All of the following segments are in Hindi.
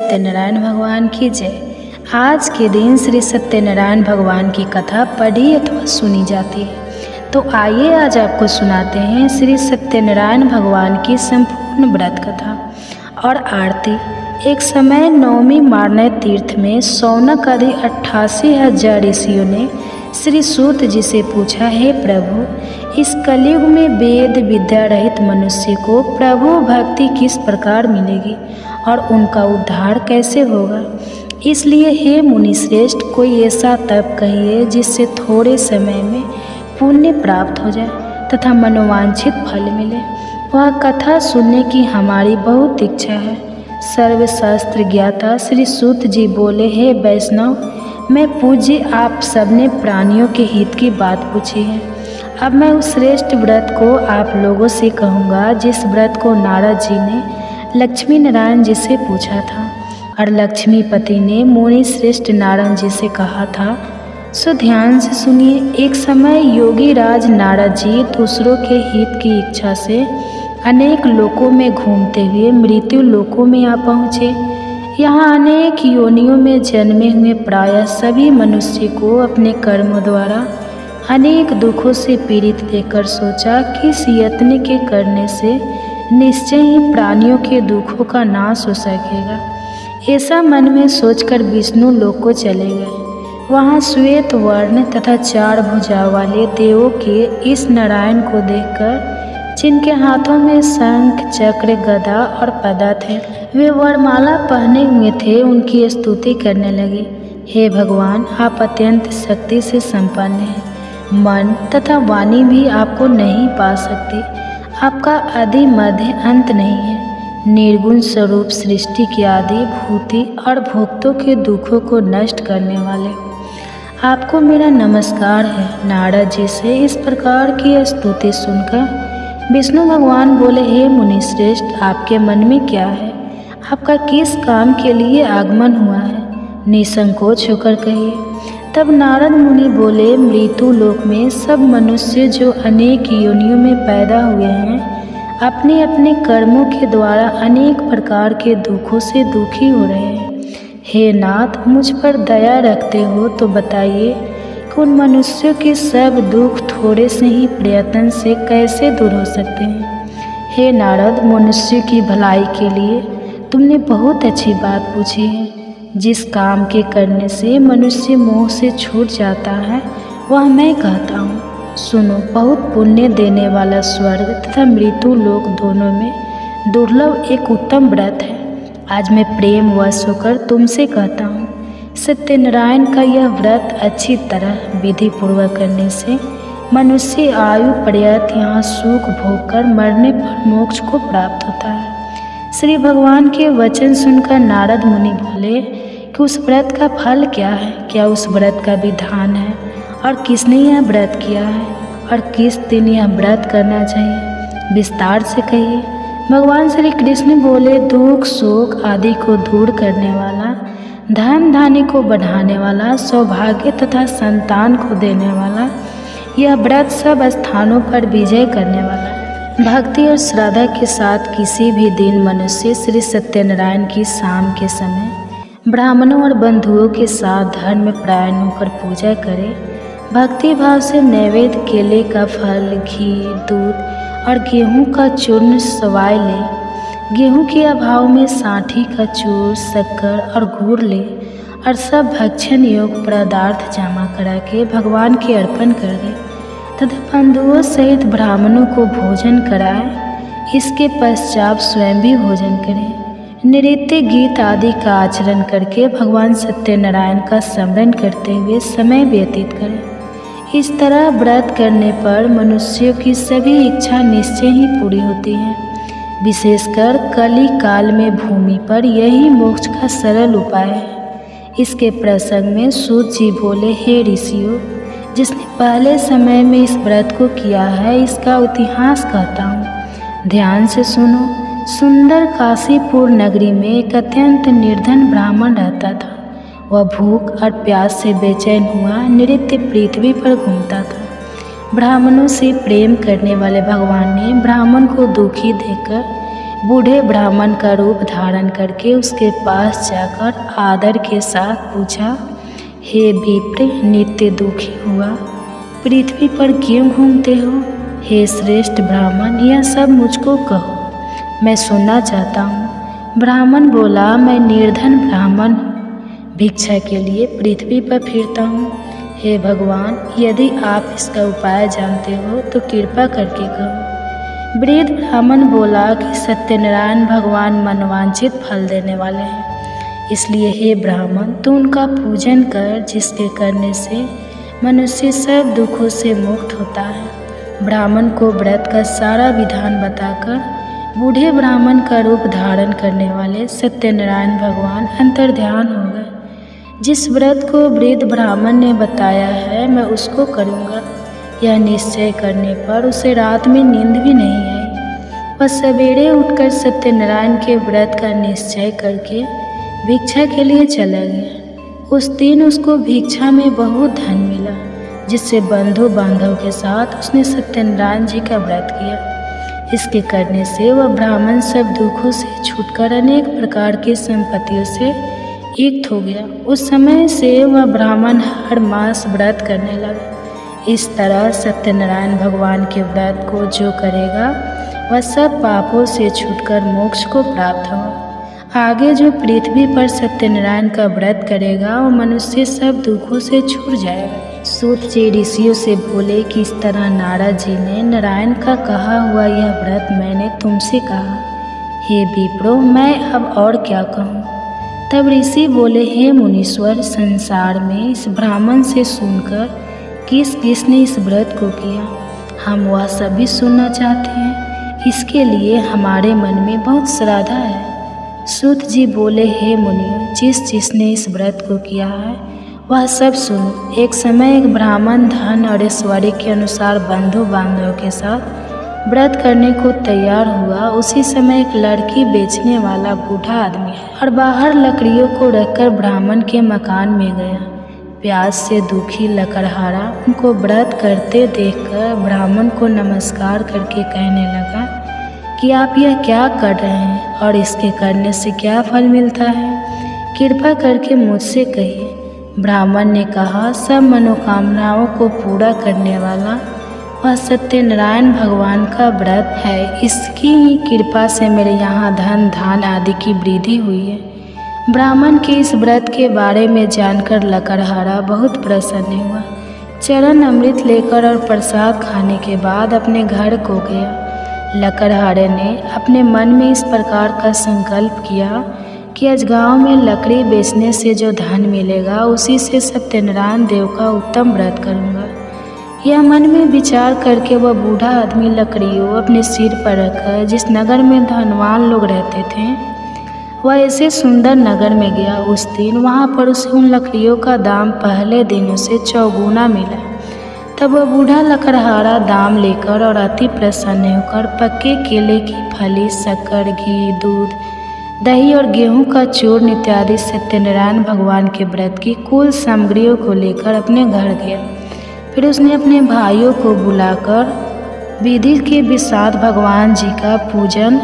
सत्यनारायण भगवान की जय। आज के दिन श्री सत्यनारायण भगवान की कथा पढ़ी अथवा सुनी जाती है। तो आइए आज आपको सुनाते हैं श्री सत्यनारायण भगवान की संपूर्ण व्रत कथा और आरती। एक समय नवमी मारण्य तीर्थ में शौनक आदि 88,000 ऋषियों ने श्री सूत जी से पूछा, हे प्रभु, इस कलयुग में वेद विद्या रहित मनुष्य को प्रभु भक्ति किस प्रकार मिलेगी और उनका उद्धार कैसे होगा। इसलिए हे मुनि श्रेष्ठ, कोई ऐसा तप कहिए जिससे थोड़े समय में पुण्य प्राप्त हो जाए तथा मनोवांछित फल मिले। वह कथा सुनने की हमारी बहुत इच्छा है। सर्वशास्त्र ज्ञाता श्री सूत जी बोले, हे वैष्णव, मैं पूज्य आप सबने प्राणियों के हित की बात पूछी है। अब मैं उस श्रेष्ठ व्रत को आप लोगों से कहूँगा जिस व्रत को नारद जी ने लक्ष्मी नारायण जी से पूछा था और लक्ष्मीपति ने मुनि श्रेष्ठ नारद जी से कहा था। सो ध्यान से सुनिए। एक समय योगी राज नारद जी दूसरों के हित की इच्छा से अनेक लोकों में घूमते हुए मृत्यु लोकों में आ पहुँचे। यहाँ अनेक योनियों में जन्मे हुए प्रायः सभी मनुष्य को अपने कर्मों द्वारा अनेक दुखों से पीड़ित देखकर सोचा कि इस यत्न के करने से निश्चय ही प्राणियों के दुखों का नाश हो सकेगा। ऐसा मन में सोचकर विष्णु लोक को चले गए। वहाँ श्वेत वर्ण तथा 4 भुजा वाले देवों के इस नारायण को देखकर, जिनके हाथों में शंख चक्र गदा और पदा थे, वे वरमाला पहने हुए थे, उनकी स्तुति करने लगे। हे भगवान, आप अत्यंत शक्ति से संपन्न हैं। मन तथा वाणी भी आपको नहीं पा सकती। आपका आदि मध्य अंत नहीं है। निर्गुण स्वरूप सृष्टि की आदि भूति और भोक्तों के दुखों को नष्ट करने वाले आपको मेरा नमस्कार है। नारद जी से इस प्रकार की स्तुति सुनकर विष्णु भगवान बोले, हे मुनि श्रेष्ठ, आपके मन में क्या है? आपका किस काम के लिए आगमन हुआ है? निसंकोच होकर कहिए। तब नारद मुनि बोले, मृत्यु लोक में सब मनुष्य जो अनेक योनियों में पैदा हुए हैं, अपने अपने कर्मों के द्वारा अनेक प्रकार के दुखों से दुखी हो रहे हैं। हे नाथ, मुझ पर दया रखते हो तो बताइए कि उन मनुष्यों के सब दुख थोड़े से ही प्रयत्न से कैसे दूर हो सकते हैं। हे नारद, मनुष्य की भलाई के लिए तुमने बहुत अच्छी बात पूछी है। जिस काम के करने से मनुष्य मोह से छूट जाता है वह मैं कहता हूँ। सुनो, बहुत पुण्य देने वाला स्वर्ग तथा मृत्यु लोक दोनों में दुर्लभ एक उत्तम व्रत है। आज मैं प्रेम वश होकर तुमसे कहता हूँ, सत्यनारायण का यह व्रत अच्छी तरह विधि पूर्वक करने से मनुष्य आयु पर्यंत यहाँ सुख भोग कर मरने पर मोक्ष को प्राप्त होता है। श्री भगवान के वचन सुनकर नारद मुनि बोले कि उस व्रत का फल क्या है? क्या उस व्रत का विधान है और किसने यह व्रत किया है और किस दिन यह व्रत करना चाहिए? विस्तार से कहिए। भगवान श्री कृष्ण बोले, दुख शोक आदि को दूर करने वाला, धन धान्य को बढ़ाने वाला, सौभाग्य तथा संतान को देने वाला, यह व्रत सब स्थानों पर विजय करने वाला। भक्ति और श्रद्धा के साथ किसी भी दिन मनुष्य श्री सत्यनारायण की शाम के समय ब्राह्मणों और बंधुओं के साथ धर्म में परायण होकर पूजा करे। भक्ति भाव से नैवेद्य केले का फल, घी, दूध और गेहूं का चूर्ण सवाय ले। गेहूं के अभाव में सांठी का चूर, शक्कर और गुड़ ले और सब भक्षण योग पदार्थ जमा करा के भगवान के अर्पण कर दे तथा बंधुओं सहित ब्राह्मणों को भोजन कराए। इसके पश्चात स्वयं भी भोजन करें। नृत्य गीत आदि का आचरण करके भगवान सत्यनारायण का स्मरण करते हुए समय व्यतीत करें। इस तरह व्रत करने पर मनुष्यों की सभी इच्छा निश्चय ही पूरी होती है। विशेषकर कली काल में भूमि पर यही मोक्ष का सरल उपाय है। इसके प्रसंग में सूत जी बोले, हे ऋषियों, जिसने पहले समय में इस व्रत को किया है इसका इतिहास कहता हूँ। ध्यान से सुनो। सुंदर काशीपुर नगरी में एक अत्यंत निर्धन ब्राह्मण रहता था। वह भूख और प्यास से बेचैन हुआ नित्य पृथ्वी पर घूमता था। ब्राह्मणों से प्रेम करने वाले भगवान ने ब्राह्मण को दुखी देखकर बूढ़े ब्राह्मण का रूप धारण करके उसके पास जाकर आदर के साथ पूछा, हे विप्र, नित्य दुखी हुआ पृथ्वी पर क्यों घूमते हो? हे श्रेष्ठ ब्राह्मण, यह सब मुझको कहो, मैं सुनना चाहता हूँ। ब्राह्मण बोला, मैं निर्धन ब्राह्मण हूँ, भिक्षा के लिए पृथ्वी पर फिरता हूँ। हे भगवान, यदि आप इसका उपाय जानते हो तो कृपा करके कहो। वृद्ध ब्राह्मण बोला कि सत्यनारायण भगवान मनवांछित फल देने वाले हैं, इसलिए हे ब्राह्मण, तू उनका पूजन कर, जिसके करने से मनुष्य सब दुखों से मुक्त होता है। ब्राह्मण को व्रत का सारा विधान बताकर बूढ़े ब्राह्मण का रूप धारण करने वाले सत्यनारायण भगवान अंतर्ध्यान हो गए। जिस व्रत को वृद्ध ब्राह्मण ने बताया है, मैं उसको करूँगा। यह निश्चय करने पर उसे रात में नींद भी नहीं आई। वह सवेरे उठकर सत्यनारायण के व्रत का निश्चय करके भिक्षा के लिए चला गया। उस दिन उसको भिक्षा में बहुत धन मिला, जिससे बंधु बांधव के साथ उसने सत्यनारायण जी का व्रत किया। इसके करने से वह ब्राह्मण सब दुखों से छूटकर अनेक प्रकार की संपत्तियों से युक्त हो गया। उस समय से वह ब्राह्मण हर मास व्रत करने लगा। इस तरह सत्यनारायण भगवान के व्रत को जो करेगा वह सब पापों से छूटकर मोक्ष को प्राप्त होगा। आगे जो पृथ्वी पर सत्यनारायण का व्रत करेगा वो मनुष्य सब दुखों से छूट जाएगा। सूत जी ऋषियों से बोले कि इस तरह नारद जी ने नारायण का कहा हुआ यह व्रत मैंने तुमसे कहा। हे विप्रो, मैं अब और क्या कहूँ? तब ऋषि बोले, हे मुनीश्वर, संसार में इस ब्राह्मण से सुनकर किस किसने इस व्रत को किया, हम वह सभी सुनना चाहते हैं। इसके लिए हमारे मन में बहुत श्रद्धा है। सूत जी बोले, हे मुनियों, जिसने इस व्रत को किया है वह सब सुनो। एक समय एक ब्राह्मण धन और ऐश्वर्य के अनुसार बंधु बांधव के साथ व्रत करने को तैयार हुआ। उसी समय एक लड़की बेचने वाला बूढ़ा आदमी और बाहर लकड़ियों को रखकर ब्राह्मण के मकान में गया। प्यास से दुखी लकड़हारा उनको व्रत करते देखकर ब्राह्मण को नमस्कार करके कहने लगा कि आप यह क्या कर रहे हैं और इसके करने से क्या फल मिलता है, कृपा करके मुझसे कहिए। ब्राह्मण ने कहा, सब मनोकामनाओं को पूरा करने वाला वह सत्यनारायण भगवान का व्रत है। इसकी ही कृपा से मेरे यहाँ धन धान आदि की वृद्धि हुई है। ब्राह्मण के इस व्रत के बारे में जानकर लकड़हारा बहुत प्रसन्न हुआ। चरण अमृत लेकर और प्रसाद खाने के बाद अपने घर को गया। लकड़हारे ने अपने मन में इस प्रकार का संकल्प किया कि आज गांव में लकड़ी बेचने से जो धन मिलेगा उसी से सत्यनारायण देव का उत्तम व्रत करूंगा। यह मन में विचार करके वह बूढ़ा आदमी लकड़ियों अपने सिर पर रखकर जिस नगर में धनवान लोग रहते थे वह ऐसे सुंदर नगर में गया। उस दिन वहाँ पर उसे उन लकड़ियों का दाम पहले दिनों से चौगुना मिला। तब वह बूढ़ा लकड़हारा दाम लेकर और अति प्रसन्न होकर पक्के केले की फली, शक्कर, घी, दूध, दही और गेहूं का चूर्ण इत्यादि सत्यनारायण भगवान के व्रत की कुल सामग्रियों को लेकर अपने घर गया। फिर उसने अपने भाइयों को बुलाकर विधि के साथ भगवान जी का पूजन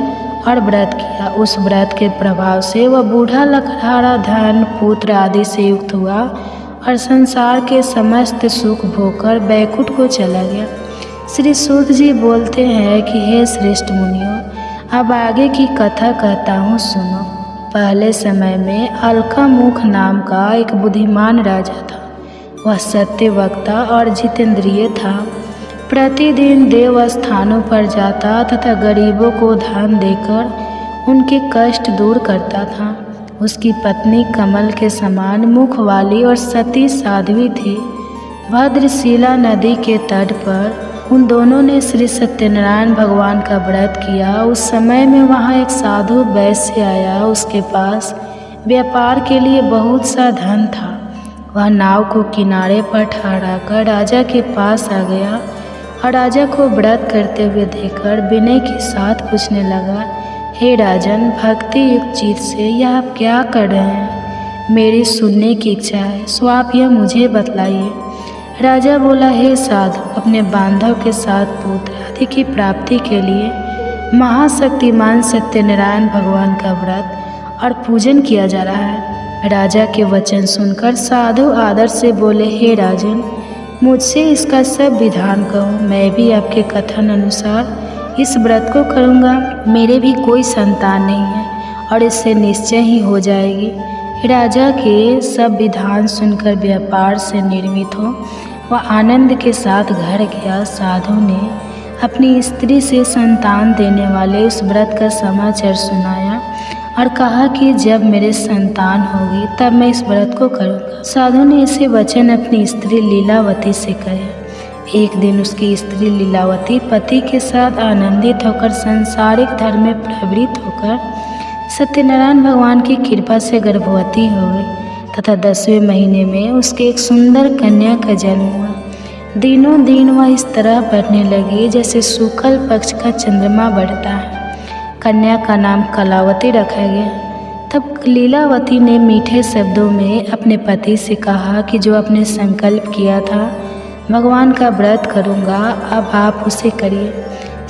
और व्रत किया। उस व्रत के प्रभाव से वह बूढ़ा लकड़हारा धन पुत्र आदि से युक्त हुआ और संसार के समस्त सुख भोगकर बैकुंठ को चला गया। श्री सूत जी बोलते हैं कि हे श्रेष्ठ मुनियों, अब आगे की कथा कहता हूँ, सुनो। पहले समय में अलकामुख नाम का एक बुद्धिमान राजा था। वह सत्य वक्ता और जितेंद्रिय था। प्रतिदिन देव स्थानों पर जाता तथा गरीबों को धन देकर उनके कष्ट दूर करता था। उसकी पत्नी कमल के समान मुख वाली और सती साध्वी थी। भद्रशिला नदी के तट पर उन दोनों ने श्री सत्यनारायण भगवान का व्रत किया। उस समय में वहाँ एक साधु वैश्य आया। उसके पास व्यापार के लिए बहुत सा धन था। वह नाव को किनारे पर ठहराकर राजा के पास आ गया और राजा को व्रत करते हुए देखकर विनय के साथ पूछने लगा, हे राजन, भक्ति युक्त चित्त से यह आप क्या कर रहे हैं? मेरी सुनने की इच्छा है, सो आप यह मुझे बतलाइए। राजा बोला, हे साधु, अपने बांधव के साथ पुत्र आदि की प्राप्ति के लिए महाशक्तिमान सत्यनारायण भगवान का व्रत और पूजन किया जा रहा है। राजा के वचन सुनकर साधु आदर से बोले, हे राजन, मुझसे इसका सब विधान कहो, मैं भी आपके कथन अनुसार इस व्रत को करूँगा। मेरे भी कोई संतान नहीं है और इससे निश्चय ही हो जाएगी। राजा के सब विधान सुनकर व्यापार से निर्मित हो वह आनंद के साथ घर गया। साधु ने अपनी स्त्री से संतान देने वाले उस व्रत का समाचार सुनाया और कहा कि जब मेरे संतान होगी तब मैं इस व्रत को करूँगा। साधु ने ऐसे वचन अपनी स्त्री लीलावती से कहे। एक दिन उसकी स्त्री लीलावती पति के साथ आनंदित होकर सांसारिक धर्म में प्रवृत्त होकर सत्यनारायण भगवान की कृपा से गर्भवती हो गई तथा 10वें महीने में उसके एक सुंदर कन्या का जन्म हुआ। दिनों दिन वह इस तरह बढ़ने लगी जैसे शुक्ल पक्ष का चंद्रमा बढ़ता है। कन्या का नाम कलावती रखा गया। तब लीलावती ने मीठे शब्दों में अपने पति से कहा कि जो आपने संकल्प किया था भगवान का व्रत करूँगा, अब आप उसे करिए।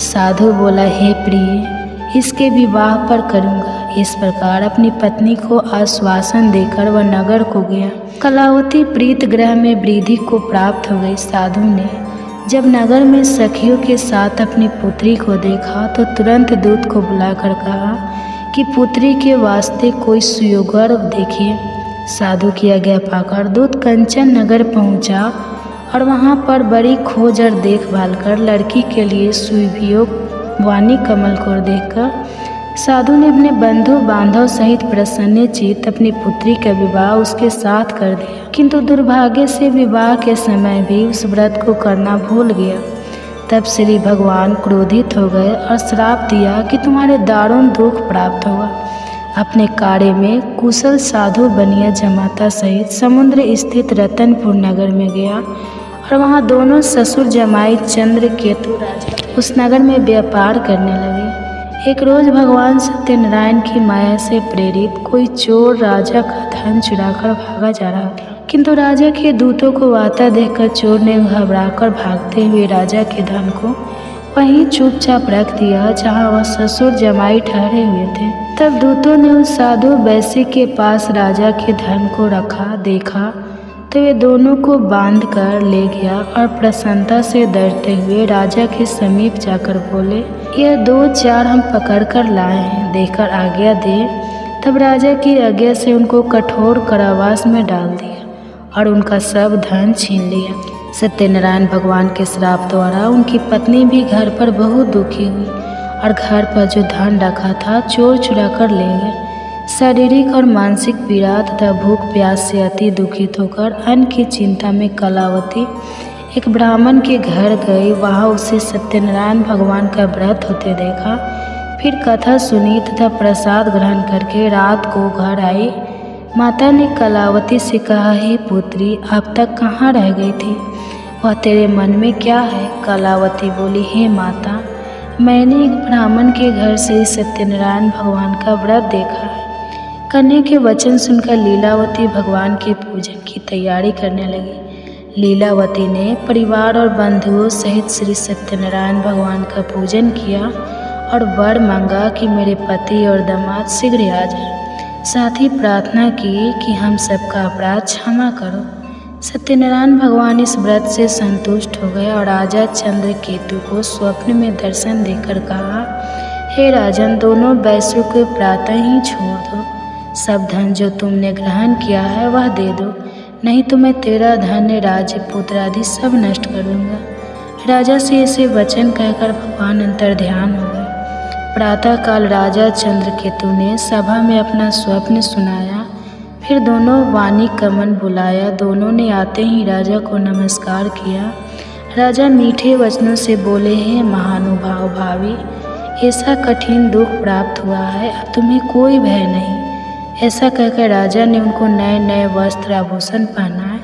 साधु बोला, हे प्रिय, इसके विवाह पर करूँगा। इस प्रकार अपनी पत्नी को आश्वासन देकर वह नगर को गया। कलावती प्रीत ग्रह में वृद्धि को प्राप्त हो गई। साधु ने जब नगर में सखियों के साथ अपनी पुत्री को देखा तो तुरंत दूत को बुलाकर कहा कि पुत्री के वास्ते कोई सुयोग्य देखिए। साधु की आज्ञा पाकर दूत कंचन नगर पहुंचा और वहां पर बड़ी खोज और देखभाल कर लड़की के लिए सुयोग्य वाणी कमल को देखकर साधु ने अपने बंधु बांधव सहित प्रसन्नचित्त अपनी पुत्री का विवाह उसके साथ कर दिया। किंतु दुर्भाग्य से विवाह के समय भी उस व्रत को करना भूल गया। तब श्री भगवान क्रोधित हो गए और श्राप दिया कि तुम्हारे दारुण दुख प्राप्त होगा। अपने कार्य में कुशल साधु बनिया जमाता सहित समुद्र स्थित रतनपुर नगर में गया और वहाँ दोनों ससुर जमाई चंद्र केतु राजा उस नगर में व्यापार करने लगे। एक रोज भगवान सत्यनारायण की माया से प्रेरित कोई चोर राजा का धन चुराकर भागा जा रहा था, किंतु राजा के दूतों को आता देखकर चोर ने घबराकर भागते हुए राजा के धन को वहीं चुपचाप रख दिया जहां वह ससुर जमाई ठहरे हुए थे। तब दूतों ने उस साधु वैश्य के पास राजा के धन को रखा देखा तो वे दोनों को बांध कर ले गया और प्रसन्नता से डरते हुए राजा के समीप जाकर बोले, यह 2-4 हम पकड़ कर लाए हैं, देकर आज्ञा दे। तब राजा की आज्ञा से उनको कठोर कारावास में डाल दिया और उनका सब धन छीन लिया। सत्यनारायण भगवान के श्राप द्वारा उनकी पत्नी भी घर पर बहुत दुखी हुई और घर पर जो धन रखा था चोर चुरा कर ले गए। शारीरिक और मानसिक पीड़ा तथा भूख प्यास से अति दुखित होकर अन्न की चिंता में कलावती एक ब्राह्मण के घर गई। वहाँ उसे सत्यनारायण भगवान का व्रत होते देखा। फिर कथा सुनी तथा प्रसाद ग्रहण करके रात को घर आई। माता ने कलावती से कहा, हे पुत्री, अब तक कहाँ रह गई थी? वह तेरे मन में क्या है? कलावती बोली, हे माता, मैंने एक ब्राह्मण के घर से सत्यनारायण भगवान का व्रत देखा है। कन्या के वचन सुनकर लीलावती भगवान के पूजन की तैयारी करने लगी। लीलावती ने परिवार और बंधुओं सहित श्री सत्यनारायण भगवान का पूजन किया और वर मांगा कि मेरे पति और दामाद शीघ्र आ जाए। साथ ही प्रार्थना की कि हम सबका अपराध क्षमा करो। सत्यनारायण भगवान इस व्रत से संतुष्ट हो गए और राजा चंद्र केतु को स्वप्न में दर्शन देकर कहा, हे राजन, दोनों वैश्यों को प्रातः ही छोड़ दो। सब धन जो तुमने ग्रहण किया है वह दे दो, नहीं तो मैं तेरा धन, राज्य, पुत्र आदि सब नष्ट करूँगा। राजा से ऐसे वचन कहकर भगवान अंतर्ध्यान हो गए। प्रातःकाल राजा चंद्रकेतु ने सभा में अपना स्वप्न सुनाया। फिर दोनों वाणी कमन बुलाया। दोनों ने आते ही राजा को नमस्कार किया। राजा मीठे वचनों से बोले, हे महानुभाव भावी, ऐसा कठिन दुख प्राप्त हुआ है, अब तुम्हें कोई भय नहीं। ऐसा कहकर राजा ने उनको नए नए वस्त्र आभूषण पहनाए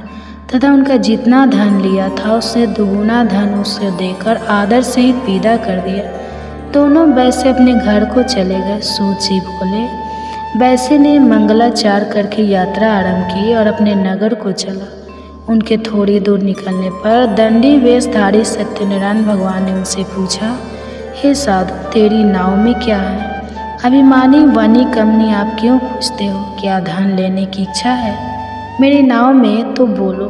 तथा उनका जितना धन लिया था उससे दुगुना धन उसे देकर आदर सहित विदा कर दिया। दोनों वैश्य अपने घर को चले गए। सूत जी बोले। वैश्य ने मंगलाचार करके यात्रा आरंभ की और अपने नगर को चला। उनके थोड़ी दूर निकलने पर दंडी वेशधारी सत्यनारायण भगवान ने उनसे पूछा, हे साधु, तेरी नाव में क्या है? अभिमानी वनी कमनी, आप क्यों पूछते हो? क्या धन लेने की इच्छा है? मेरी नाव में तो बोलो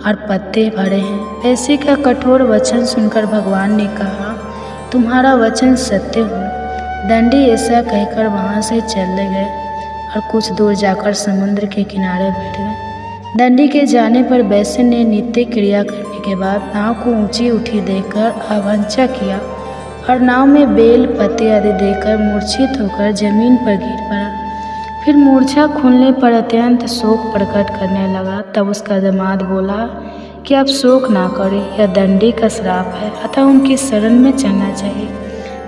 और पत्ते भरे हैं। पैसे का कठोर वचन सुनकर भगवान ने कहा, तुम्हारा वचन सत्य हो। दंडी ऐसा कहकर वहाँ से चले गए और कुछ दूर जाकर समुद्र के किनारे बैठ गए। दंडी के जाने पर वैश्य ने नित्य क्रिया करने के बाद नाव को ऊंची उठी देखकर अवंचा किया और नाव में बेल पत्ते आदि देकर मूर्छित होकर जमीन पर गिर पड़ा। फिर मूर्छा खुलने पर अत्यंत शोक प्रकट करने लगा। तब उसका दामाद बोला कि आप शोक ना करें, यह दंडी का श्राप है, अतः उनकी शरण में चलना चाहिए,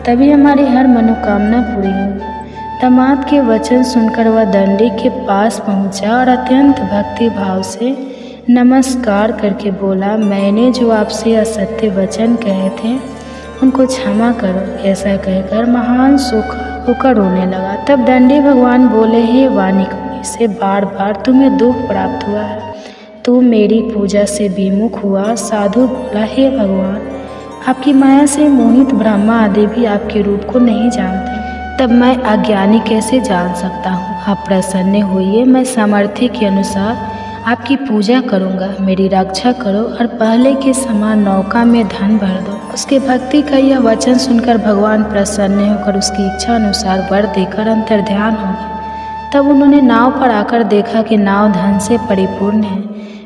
तभी हमारी हर मनोकामना पूरी होगी। दामाद के वचन सुनकर वह दंडी के पास पहुंचा और अत्यंत भक्ति भाव से नमस्कार करके बोला, मैंने जो आपसे असत्य वचन कहे थे उनको क्षमा करो। ऐसा कहकर महान सुख होकर रोने लगा। तब दंडी भगवान बोले, हे वानिक, से बार बार तुम्हें दुख प्राप्त हुआ है, तू मेरी पूजा से विमुख हुआ। साधु बोला, हे भगवान, आपकी माया से मोहित ब्रह्मा आदि भी आपके रूप को नहीं जानते, तब मैं अज्ञानी कैसे जान सकता हूँ? आप प्रसन्न होइए, मैं सामर्थ्य के अनुसार आपकी पूजा करूँगा, मेरी रक्षा करो और पहले के समान नौका में धन भर दो। उसके भक्ति का यह वचन सुनकर भगवान प्रसन्न होकर उसकी इच्छा अनुसार वर देकर अंतर्ध्यान हो गए। तब उन्होंने नाव पर आकर देखा कि नाव धन से परिपूर्ण है।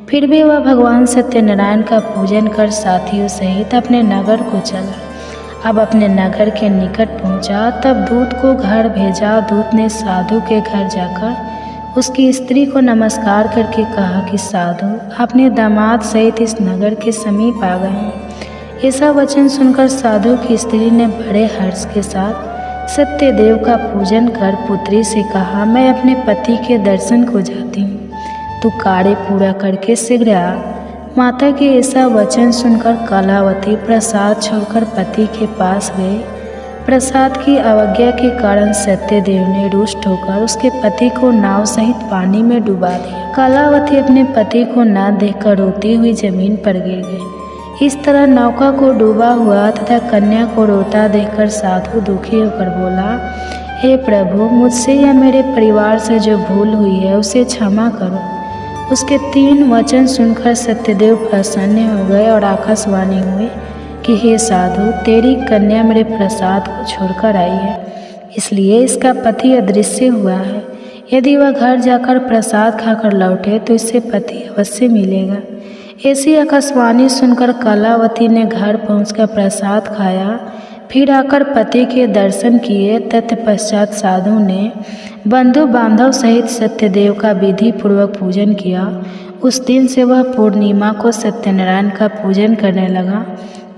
फिर भी वह भगवान सत्यनारायण का पूजन कर साथियों सहित अपने नगर को चला। अब अपने नगर के निकट पहुंचा, तब दूत को घर भेजा। दूत ने साधु के घर जाकर उसकी स्त्री को नमस्कार करके कहा कि साधु, अपने दामाद सहित इस नगर के समीप आ गए हैं। ऐसा वचन सुनकर साधु की स्त्री ने बड़े हर्ष के साथ सत्यदेव का पूजन कर पुत्री से कहा, मैं अपने पति के दर्शन को जाती हूँ, तू कार्य पूरा करके शीघ्र आ। माता के ऐसा वचन सुनकर कलावती प्रसाद छोड़कर पति के पास गई। प्रसाद की अवज्ञा के कारण सत्यदेव ने रुष्ट होकर उसके पति को नाव सहित पानी में डुबा दिया। कलावती अपने पति को न देखकर रोती हुई जमीन पर गिर गई। इस तरह नौका को डूबा हुआ तथा कन्या को रोता देखकर साधु दुखी होकर बोला, हे प्रभु, मुझसे या मेरे परिवार से जो भूल हुई है उसे क्षमा करो। उसके 3 वचन सुनकर सत्यदेव प्रसन्न हो गए और आकाशवाणी हुई कि हे साधु, तेरी कन्या मेरे प्रसाद को छोड़कर आई है, इसलिए इसका पति अदृश्य हुआ है। यदि वह घर जाकर प्रसाद खाकर लौटे तो इससे पति अवश्य मिलेगा। ऐसी आकाशवाणी सुनकर कलावती ने घर पहुंचकर प्रसाद खाया, फिर आकर पति के दर्शन किए। तत्पश्चात साधु ने बंधु बांधव सहित सत्यदेव का विधि पूर्वक पूजन किया। उस दिन से वह पूर्णिमा को सत्यनारायण का पूजन करने लगा।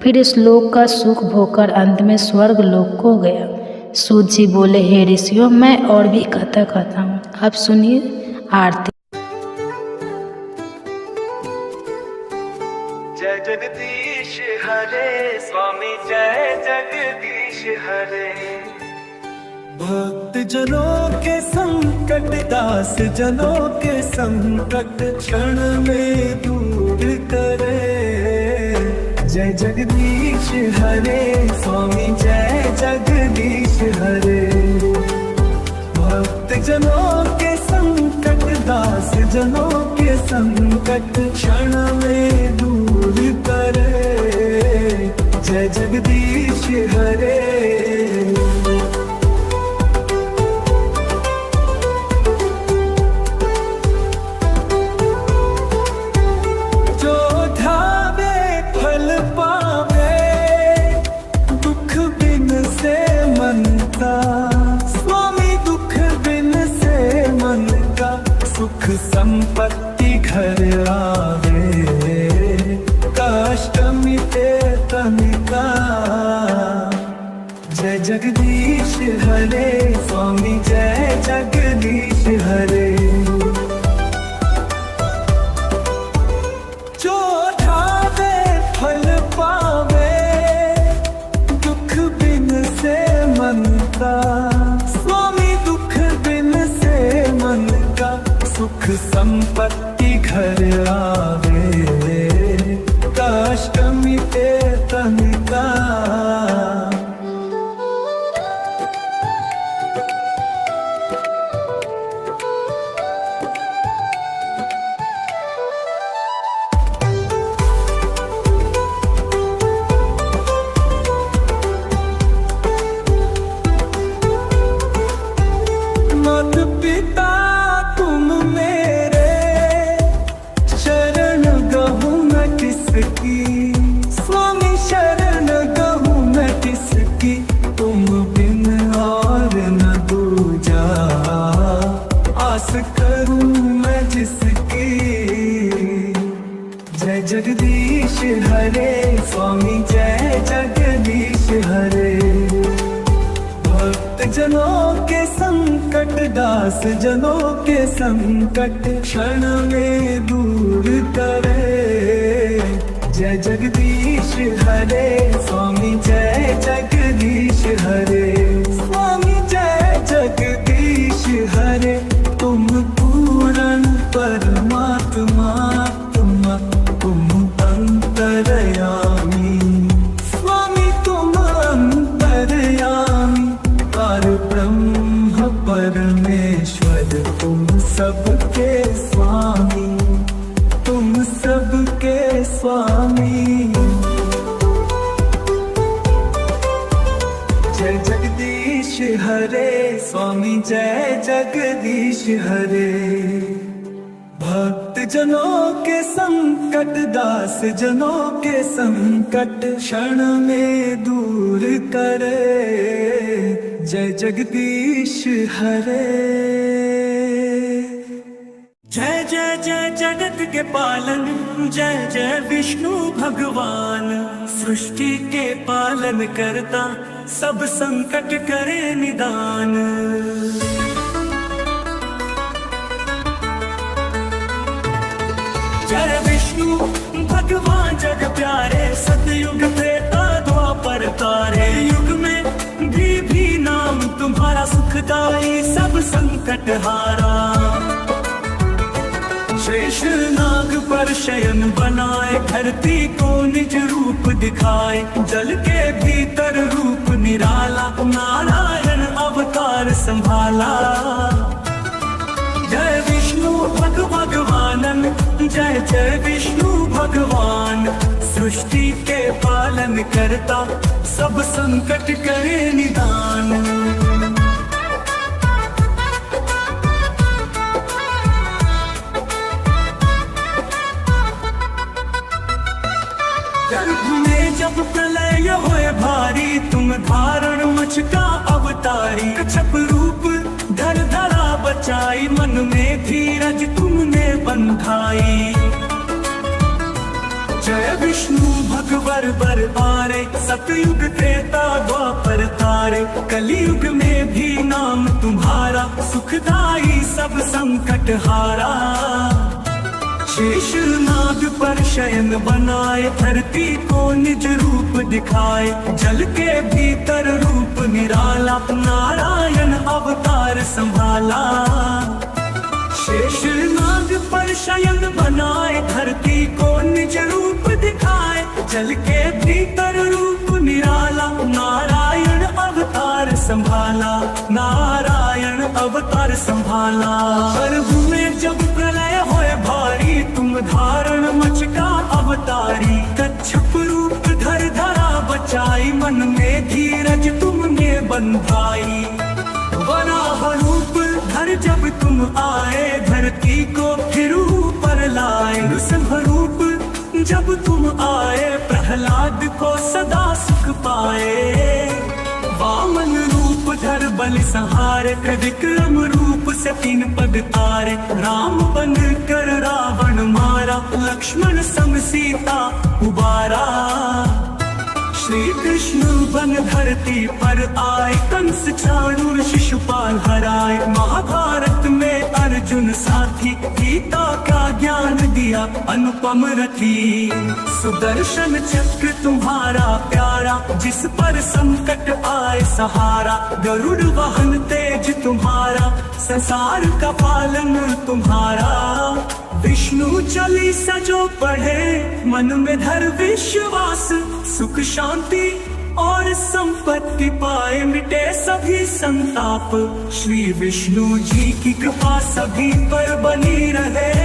फिर इस लोक का सुख भोगकर अंत में स्वर्ग लोक को गया। सूत जी बोले, हे ऋषियों, मैं और भी कथा कहता हूँ, आप सुनिए आरती। जय जगदीश हरे स्वामी, जय जगदीश हरे। भक्त जनों के संकट, दास जनों के संकट क्षण में दूर करे। जय जगदीश हरे स्वामी, जय जगदीश हरे। भक्त जनों के संकट, दास जनों के संकट क्षण में दूर करे। जय जगदीश हरे। स्वामी दुख बिन से मन का सुख संपत्ति घर आवे। कष्ट मिटे तन का। जय जगदीश हरे स्वामी, जय जगदीश हरे। जो ठावे फल पावे, दुख बिन से मन का। स्वामी दुख बिन से मन का सुख संपत्ति घर आवे। कष्ट मिटे तन का। जिसकी। जय जगदीश हरे स्वामी जय जगदीश हरे। भक्त जनों के संकट दास जनों के संकट क्षण में दूर करे। जय जगदीश हरे स्वामी जय जगदीश हरे। स्वामी जय जगदीश हरे। तुम पूर्ण परमात्मा तुम अंतर्यामी। स्वामी तुम अंतर्यामी पर ब्रह्म परमेश्वर तुम सबके स्वामी तुम सबके स्वामी। जय जगदीश हरे स्वामी जय जगदीश हरे। भक्त जनों के संकट दास जनों के संकट क्षण में दूर करे। जय जगदीश हरे। जय जय जय जगत के पालन जय जय विष्णु भगवान। सृष्टि के पालन करता सब संकट करे निदान। जय विष्णु भगवान जग प्यारे। सतयुग त्रेता द्वापर तारे। युग में भी नाम तुम्हारा सुखदाई सब संकट हारा। शेष नाग पर शयन बनाए धरती को निज रूप दिखाए। जल के भीतर रूप निराला नारायण अवतार संभाला। जय विष्णु भगवानन जय जय विष्णु भगवान। सृष्टि के पालन करता सब संकट करे निदान। गर्भ में जब प्रलय होए भारी तुम धारण मच का अवतारी। कच्छप रूप धर धरा बचाई मन में धीरज तुमने बंधाई। जय विष्णु भगवर बर पारे। सतयुग त्रेता द्वापर तारे। कलयुग में भी नाम तुम्हारा सुखदाई सब संकट हारा। शेष नाग पर शयन बनाए धरती को निज रूप दिखाए। जल के भीतर रूप निराला नारायण अवतार संभाला। शेष नाग पर शयन बनाए धरती को निज रूप दिखाए। जल के भीतर रूप निराला नारायण अवतार संभाला नारायण अवतार संभाला। गर्भ में जब प्रलय होए भारी तुम धारण मच का अवतारी। कच्छप रूप धर धरा बचाई मन में धीरज तुमने बंधाई। वराह रूप धर जब तुम आए धरती को फिर ऊपर लाए। नृसिंह रूप जब तुम आए प्रहलाद को सदा सुख पाए। वामन रूप धर बल संहारे। विक्रम रूप से 3 पग तारे। राम बन कर रावण मारा। लक्ष्मण संग सीता उबारा। श्री कृष्ण बन धरती पर आए। कंस चाणूर शिशुपाल हराए। महाभारत में अर्जुन साथी गीता का ज्ञान दिया अनुपम रथी। सुदर्शन चक्र तुम्हारा प्यारा जिस पर संकट आए सहारा। गरुड़ वाहन तेज तुम्हारा संसार का पालन तुम्हारा। विष्णु चालीसा जो पढ़े मन में धर विश्वास। सुख शांति और संपत्ति पाए मिटे सभी संताप। श्री विष्णु जी की कृपा सभी पर बनी रहे।